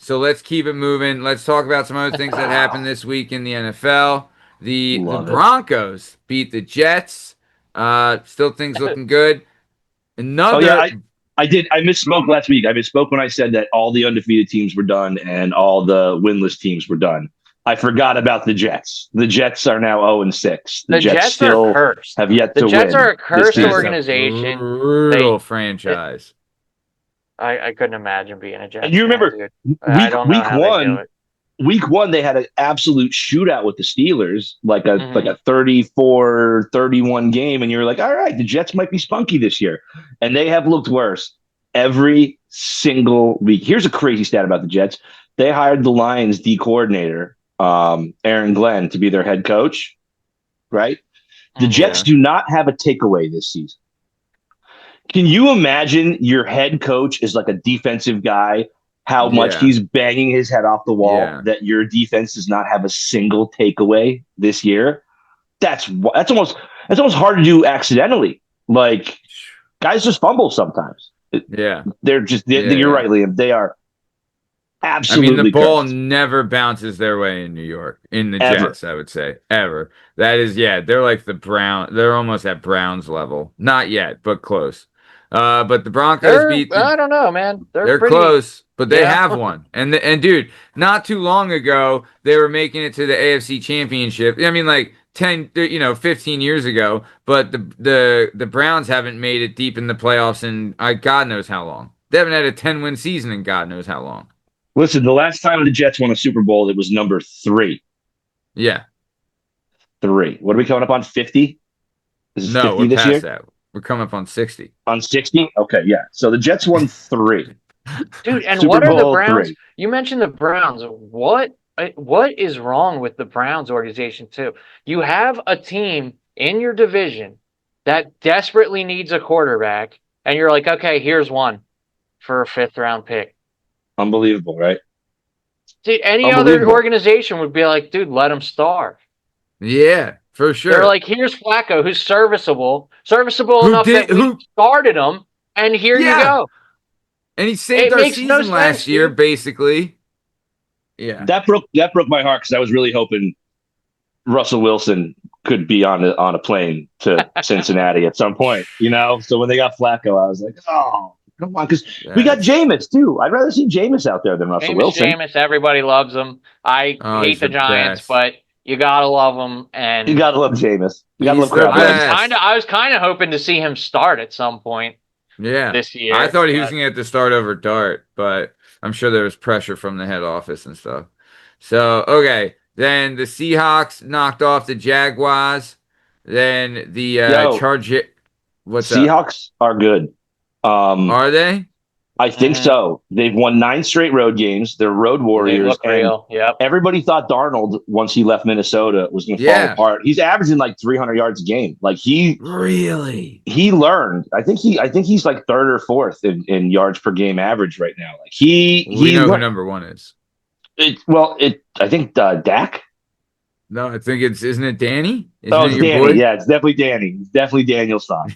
So let's keep it moving. Let's talk about some other things that happened this week in the NFL. The Broncos beat the Jets. Still things looking good. I did. I misspoke last week. I misspoke when I said that all the undefeated teams were done and all the winless teams were done. I forgot about the Jets. The Jets are now 0-6. The Jets still are cursed. have yet to win. The Jets are a cursed organization. Brutal franchise. I couldn't imagine being a Jets. And you remember week one, they had an absolute shootout with the Steelers, like a 34-31 game. And you're like, all right, the Jets might be spunky this year. And they have looked worse every single week. Here's a crazy stat about the Jets. They hired the Lions D coordinator, Aaron Glenn, to be their head coach, right? The Jets do not have a takeaway this season. Can you imagine your head coach is like a defensive guy, how much he's banging his head off the wall that your defense does not have a single takeaway this year? That's almost hard to do accidentally. Like, guys just fumble sometimes. Yeah. You're right, Liam. They are absolutely the ball cursed. never bounces their way in New York, in the Jets, I would say. Ever. That is, they're like they're almost at Browns level. Not yet, but close. But the Broncos I don't know, man. They're close, but they have one. And dude, not too long ago, they were making it to the AFC Championship. I mean, like 15 years ago, but the Browns haven't made it deep in the playoffs in God knows how long. They haven't had a 10-win season in God knows how long. Listen, the last time the Jets won a Super Bowl, it was number 3. Yeah. 3. What are we coming up on? 50? No, we're past that. We're coming up on 60. On 60? Okay, yeah. So the Jets won 3. Dude, and Super what are Bowl the Browns? 3. You mentioned the Browns. What is wrong with the Browns organization, too? You have a team in your division that desperately needs a quarterback, and you're like, okay, here's one for a 5th-round pick. Unbelievable, right? Dude, any other organization would be like, dude, let him starve. Yeah, for sure. They're like, here's Flacco, who's serviceable enough that we started him, and here you go. And he saved our season last year, basically. Yeah, that broke my heart because I was really hoping Russell Wilson could be on a plane to Cincinnati at some point. So when they got Flacco, I was like, oh. Come on, because we got Jameis, too. I'd rather see Jameis out there than Russell Wilson. Jameis, everybody loves him. I hate the Giants, but you got to love him. And you got to love Jameis. You got to love Crowder. I was kind of hoping to see him start at some point this year. I thought he was going to have to start over Dart, but I'm sure there was pressure from the head office and stuff. So, okay. Then the Seahawks knocked off the Jaguars. Then the Chargers. Seahawks are good. Are they? I think so. They've won 9 straight road games. They're road warriors. They look real. Yep. Everybody thought Darnold, once he left Minnesota, was going to fall apart. He's averaging like 300 yards a game. Like he learned. I think he's like 3rd or 4th in yards per game average right now. Like we know who number 1 is. I think Dak. No, I think isn't it Danny? It's Danny. Boy? Yeah, it's definitely Danny. It's definitely Daniel's son.